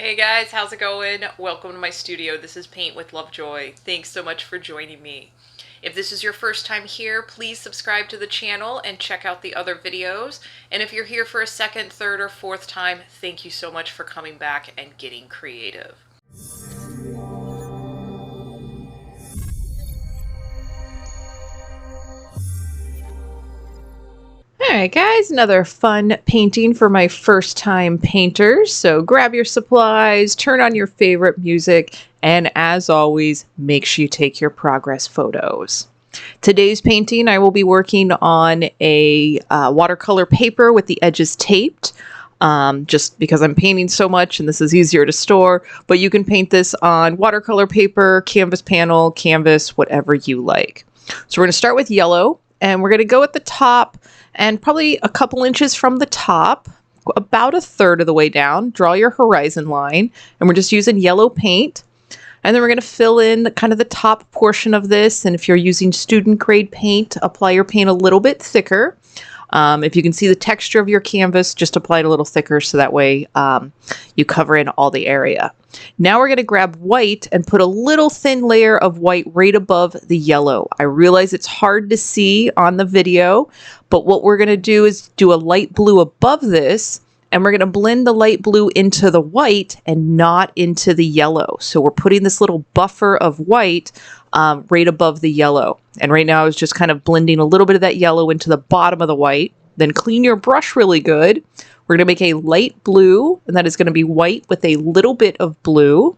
Hey guys, how's it going? Welcome to my studio. This is Paint with Lovejoy. Thanks so much for joining me. If this is your first time here, please subscribe to the channel and check out the other videos. And if you're here for a second, third, or fourth time, thank you so much for coming back and getting creative. Alright guys, another fun painting for my first time painters. So grab your supplies, turn on your favorite music, and as always, make sure you take your progress photos. Today's painting, I will be working on a watercolor paper with the edges taped. Just because I'm painting so much and this is easier to store, but you can paint this on watercolor paper, canvas panel, canvas, whatever you like. So we're going to start with yellow, and we're going to go at the top and probably a couple inches from the top, about a third of the way down. Draw your horizon line, and we're just using yellow paint. And then we're going to fill in kind of the top portion of this. And if you're using student grade paint, apply your paint a little bit thicker. If you can see the texture of your canvas, just apply it a little thicker so that way you cover in all the area. Now we're going to grab white and put a little thin layer of white right above the yellow. I realize it's hard to see on the video, but what we're going to do is do a light blue above this, and we're going to blend the light blue into the white and not into the yellow. So we're putting this little buffer of white right above the yellow. And right now I was just kind of blending a little bit of that yellow into the bottom of the white. Then clean your brush really good. We're going to make a light blue, and that is going to be white with a little bit of blue.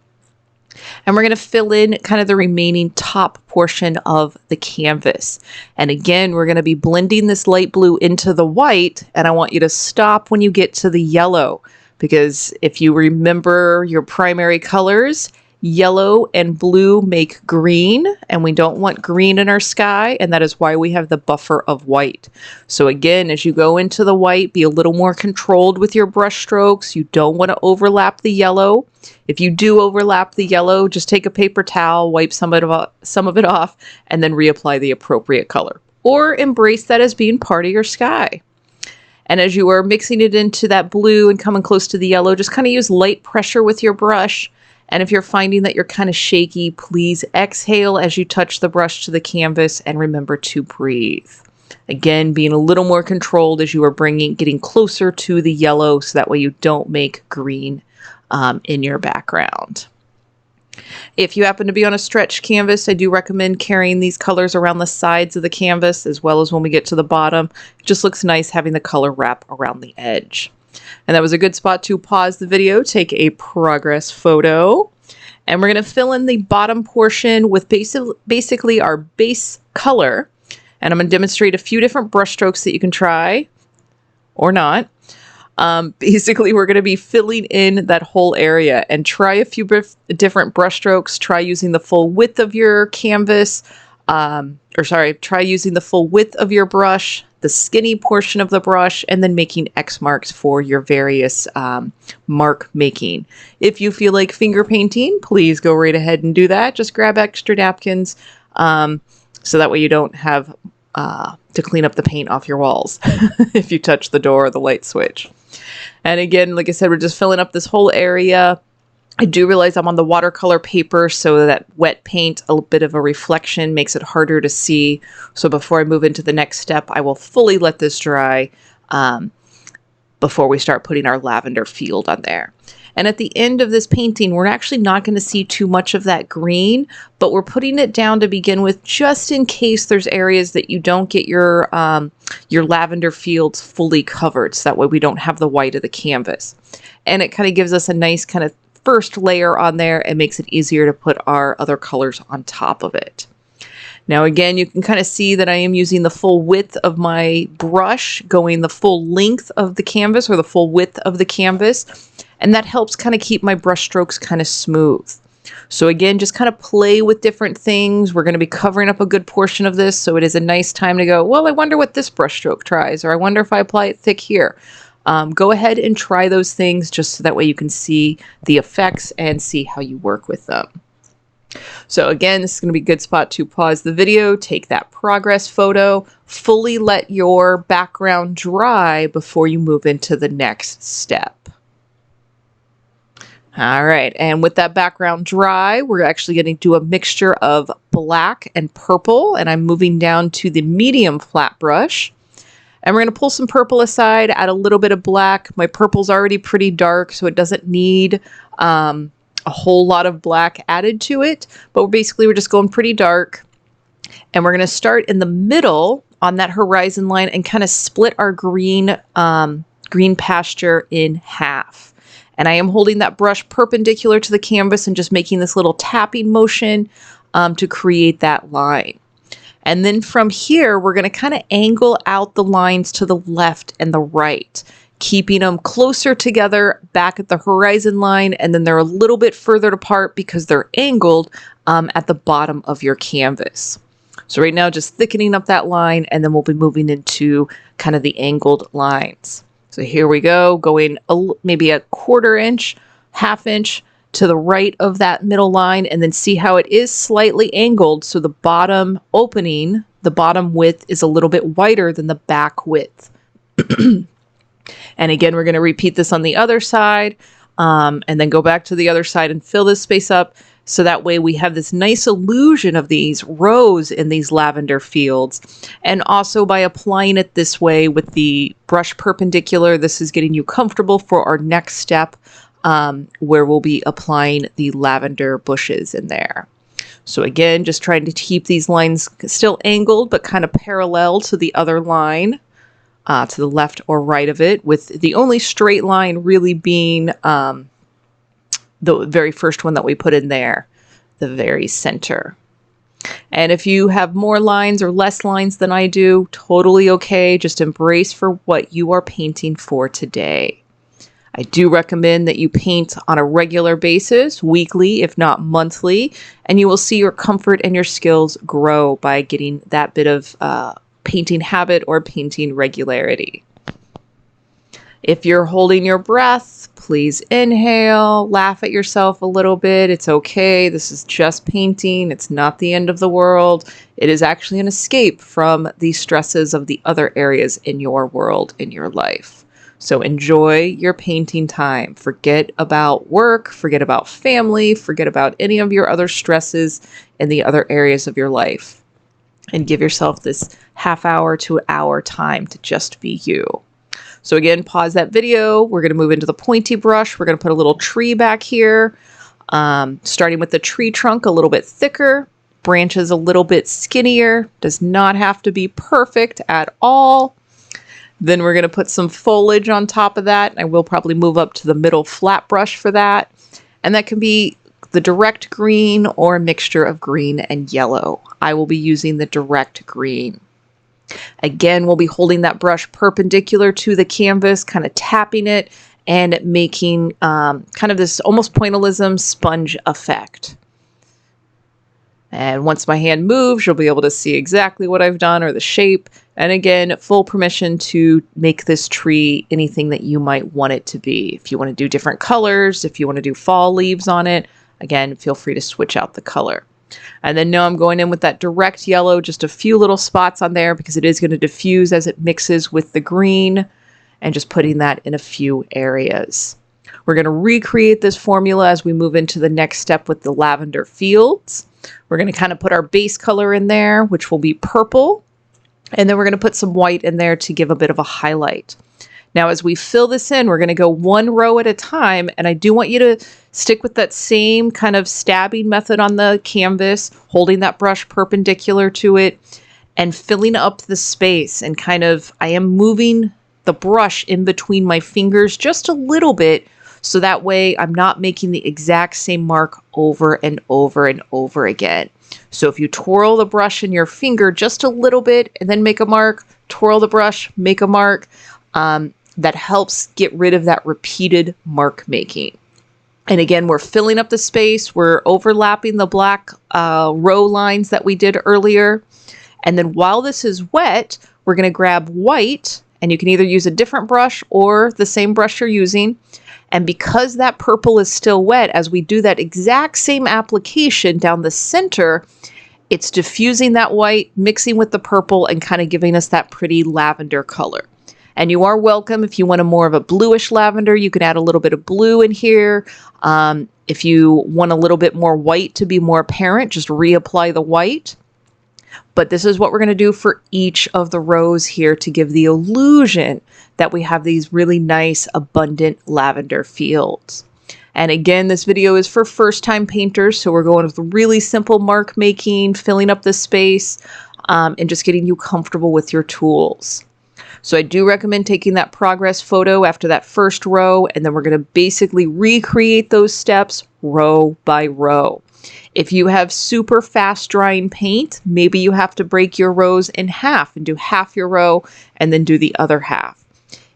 And we're going to fill in kind of the remaining top portion of the canvas. And again, we're going to be blending this light blue into the white, and I want you to stop when you get to the yellow, because if you remember your primary colors, yellow and blue make green, and we don't want green in our sky, and that is why we have the buffer of white. So again, as you go into the white, be a little more controlled with your brush strokes. You don't want to overlap the yellow. If you do overlap the yellow, just take a paper towel, wipe some of it off, and then reapply the appropriate color. Or embrace that as being part of your sky. And as you are mixing it into that blue and coming close to the yellow, just kind of use light pressure with your brush. And if you're finding that you're kind of shaky, please exhale as you touch the brush to the canvas, and remember to breathe. Again, being a little more controlled as you are getting closer to the yellow, so that way you don't make green in your background. If you happen to be on a stretched canvas, I do recommend carrying these colors around the sides of the canvas as well as when we get to the bottom. It just looks nice having the color wrap around the edge. And that was a good spot to pause the video, take a progress photo. And we're going to fill in the bottom portion with basically our base color. And I'm going to demonstrate a few different brush strokes that you can try or not. Basically, we're going to be filling in that whole area, and try a few different brush strokes. Try using the full width of your canvas, try using the full width of your brush, the skinny portion of the brush, and then making X marks for your various mark making. If you feel like finger painting, please go right ahead and do that. Just grab extra napkins so that way you don't have to clean up the paint off your walls if you touch the door or the light switch. And again, like I said, we're just filling up this whole area. I do realize I'm on the watercolor paper, so that wet paint, a bit of a reflection, makes it harder to see. So before I move into the next step, I will fully let this dry before we start putting our lavender field on there. And at the end of this painting, we're actually not going to see too much of that green, but we're putting it down to begin with, just in case there's areas that you don't get your lavender fields fully covered, so that way we don't have the white of the canvas. And it kind of gives us a nice kind of first layer on there and makes it easier to put our other colors on top of it. Now again, you can kind of see that I am using the full width of my brush, going the full length of the canvas or the full width of the canvas, and that helps kind of keep my brush strokes kind of smooth. So again, just kind of play with different things. We're going to be covering up a good portion of this, so it is a nice time to go, well, I wonder what this brush stroke tries, or I wonder if I apply it thick here. Go ahead and try those things just so that way you can see the effects and see how you work with them. So again, this is going to be a good spot to pause the video, take that progress photo, fully let your background dry before you move into the next step. All right, and with that background dry, we're actually going to do a mixture of black and purple, and I'm moving down to the medium flat brush. And we're going to pull some purple aside, add a little bit of black. My purple's already pretty dark, so it doesn't need a whole lot of black added to it, but we're just going pretty dark. And we're going to start in the middle on that horizon line and kind of split our green pasture in half. And I am holding that brush perpendicular to the canvas and just making this little tapping motion to create that line. And then from here, we're going to kind of angle out the lines to the left and the right, keeping them closer together back at the horizon line. And then they're a little bit further apart because they're angled at the bottom of your canvas. So right now, just thickening up that line, and then we'll be moving into kind of the angled lines. So here we go, going maybe a 1/4 inch, 1/2 inch to the right of that middle line, and then see how it is slightly angled. So the bottom opening, the bottom width is a little bit wider than the back width. And again, we're going to repeat this on the other side, and then go back to the other side and fill this space up. So that way we have this nice illusion of these rows in these lavender fields. And also by applying it this way with the brush perpendicular, this is getting you comfortable for our next step where we'll be applying the lavender bushes in there. So again, just trying to keep these lines still angled, but kind of parallel to the other line to the left or right of it, with the only straight line really being the very first one that we put in there, the very center. And if you have more lines or less lines than I do, totally okay. Just embrace for what you are painting for today. I do recommend that you paint on a regular basis, weekly, if not monthly, and you will see your comfort and your skills grow by getting that bit of painting habit or painting regularity. If you're holding your breath, please inhale, laugh at yourself a little bit. It's okay. This is just painting. It's not the end of the world. It is actually an escape from the stresses of the other areas in your world, in your life. So enjoy your painting time. Forget about work, forget about family, forget about any of your other stresses in the other areas of your life. And give yourself this 1/2 hour to hour time to just be you. So again, pause that video. We're going to move into the pointy brush. We're going to put a little tree back here, starting with the tree trunk a little bit thicker, branches a little bit skinnier. Does not have to be perfect at all. Then we're going to put some foliage on top of that. I will probably move up to the middle flat brush for that. And that can be the direct green or a mixture of green and yellow. I will be using the direct green. Again, we'll be holding that brush perpendicular to the canvas, kind of tapping it and making kind of this almost pointillism sponge effect. And once my hand moves, you'll be able to see exactly what I've done or the shape. And again, full permission to make this tree anything that you might want it to be. If you want to do different colors, if you want to do fall leaves on it, again, feel free to switch out the color. And then now I'm going in with that direct yellow, just a few little spots on there because it is going to diffuse as it mixes with the green, and just putting that in a few areas. We're going to recreate this formula as we move into the next step with the lavender fields. We're going to kind of put our base color in there, which will be purple. And then we're going to put some white in there to give a bit of a highlight. Now, as we fill this in, we're going to go one row at a time. And I do want you to stick with that same kind of stabbing method on the canvas, holding that brush perpendicular to it and filling up the space. And kind of, I am moving the brush in between my fingers just a little bit, so that way I'm not making the exact same mark over and over and over again. So if you twirl the brush in your finger just a little bit and then make a mark, twirl the brush, make a mark, that helps get rid of that repeated mark making. And again, we're filling up the space. We're overlapping the black row lines that we did earlier. And then while this is wet, we're going to grab white, and you can either use a different brush or the same brush you're using. And because that purple is still wet, as we do that exact same application down the center, it's diffusing that white, mixing with the purple, and kind of giving us that pretty lavender color. And you are welcome, if you want a more of a bluish lavender, you can add a little bit of blue in here. If you want a little bit more white to be more apparent, just reapply the white. But this is what we're going to do for each of the rows here to give the illusion that we have these really nice, abundant lavender fields. And again, this video is for first-time painters, so we're going with really simple mark making, filling up the space, and just getting you comfortable with your tools. So I do recommend taking that progress photo after that first row, and then we're going to basically recreate those steps row by row. If you have super fast drying paint, maybe you have to break your rows in half and do half your row and then do the other half.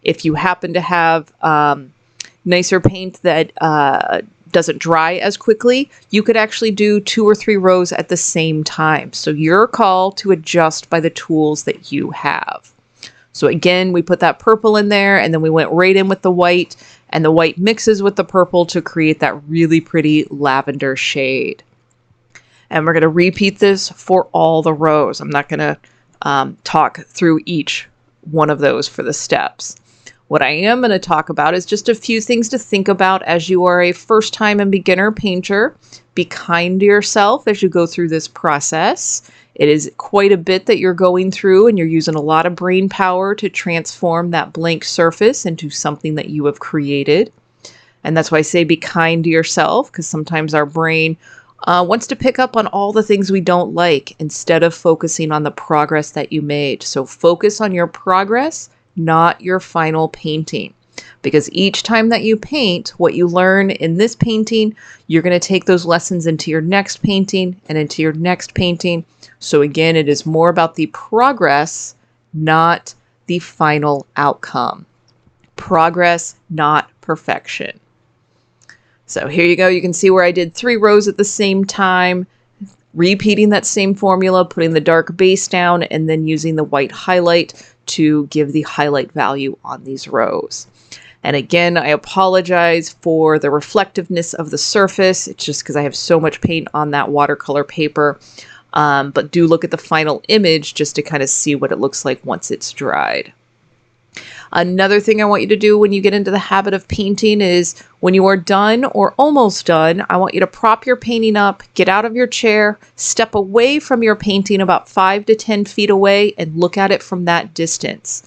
If you happen to have nicer paint that doesn't dry as quickly, you could actually do 2 or 3 rows at the same time. So your call to adjust by the tools that you have. So again, we put that purple in there, and then we went right in with the white, and the white mixes with the purple to create that really pretty lavender shade. And we're going to repeat this for all the rows. I'm not going to talk through each one of those for the steps. What I am going to talk about is just a few things to think about as you are a first-time and beginner painter. Be kind to yourself as you go through this process. It is quite a bit that you're going through, and you're using a lot of brain power to transform that blank surface into something that you have created. And that's why I say be kind to yourself, because sometimes our brain wants to pick up on all the things we don't like instead of focusing on the progress that you made. So focus on your progress, not your final painting. Because each time that you paint, what you learn in this painting, you're going to take those lessons into your next painting and into your next painting. So again, it is more about the progress, not the final outcome. Progress, not perfection. So here you go. You can see where I did 3 rows at the same time, repeating that same formula, putting the dark base down, and then using the white highlight to give the highlight value on these rows. And again, I apologize for the reflectiveness of the surface. It's just because I have so much paint on that watercolor paper. But do look at the final image just to kind of see what it looks like once it's dried. Another thing I want you to do when you get into the habit of painting is when you are done or almost done, I want you to prop your painting up, get out of your chair, step away from your painting about 5 to 10 feet away, and look at it from that distance.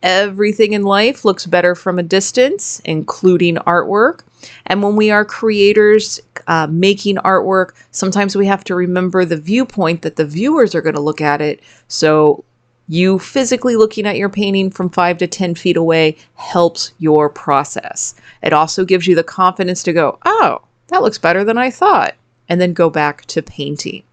Everything in life looks better from a distance, including artwork. And when we are creators making artwork, sometimes we have to remember the viewpoint that the viewers are going to look at it. So you physically looking at your painting from 5 to 10 feet away helps your process. It also gives you the confidence to go, oh, that looks better than I thought, and then go back to painting.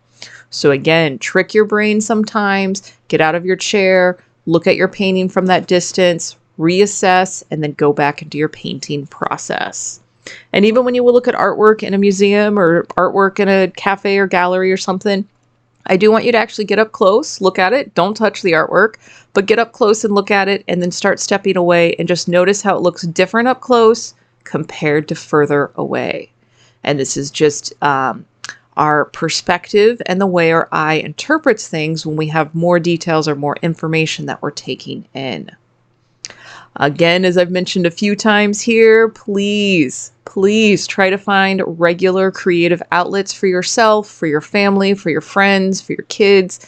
So again, trick your brain sometimes, get out of your chair, look at your painting from that distance, reassess, and then go back into your painting process. And even when you will look at artwork in a museum or artwork in a cafe or gallery or something, I do want you to actually get up close, look at it, don't touch the artwork, but get up close and look at it, and then start stepping away and just notice how it looks different up close compared to further away. And this is just our perspective and the way our eye interprets things when we have more details or more information that we're taking in. Again, as I've mentioned a few times here, please try to find regular creative outlets for yourself, for your family, for your friends, for your kids.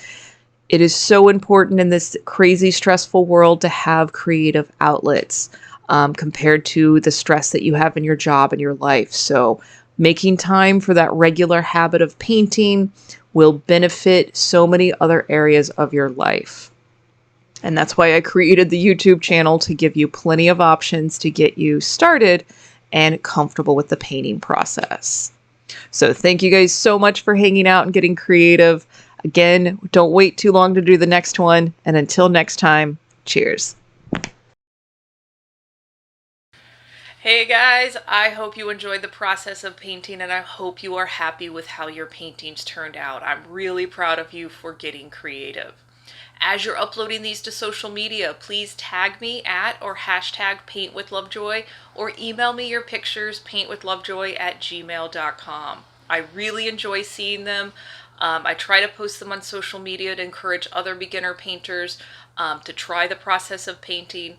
It is so important in this crazy, stressful world to have creative outlets compared to the stress that you have in your job and your life. So making time for that regular habit of painting will benefit so many other areas of your life. And that's why I created the YouTube channel, to give you plenty of options to get you started and comfortable with the painting process. So thank you guys so much for hanging out and getting creative. Again, don't wait too long to do the next one. And until next time, cheers. Hey guys, I hope you enjoyed the process of painting, and I hope you are happy with how your paintings turned out. I'm really proud of you for getting creative. As you're uploading these to social media, please tag me at or hashtag paintwithlovejoy, or email me your pictures, paintwithlovejoy@gmail.com. I really enjoy seeing them. I try to post them on social media to encourage other beginner painters to try the process of painting.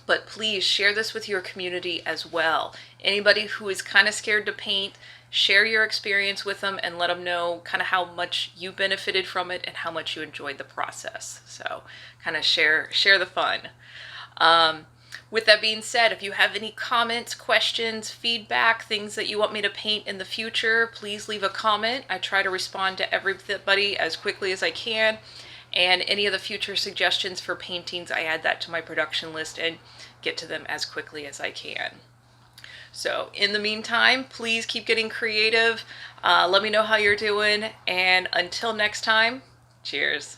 But please share this with your community as well. Anybody who is kind of scared to paint, share your experience with them and let them know kind of how much you benefited from it and how much you enjoyed the process. So kind of share the fun. With that being said, if you have any comments, questions, feedback, things that you want me to paint in the future, please leave a comment. I try to respond to everybody as quickly as I can. And any of the future suggestions for paintings, I add that to my production list and get to them as quickly as I can. So in the meantime, please keep getting creative. Let me know how you're doing. And until next time, cheers.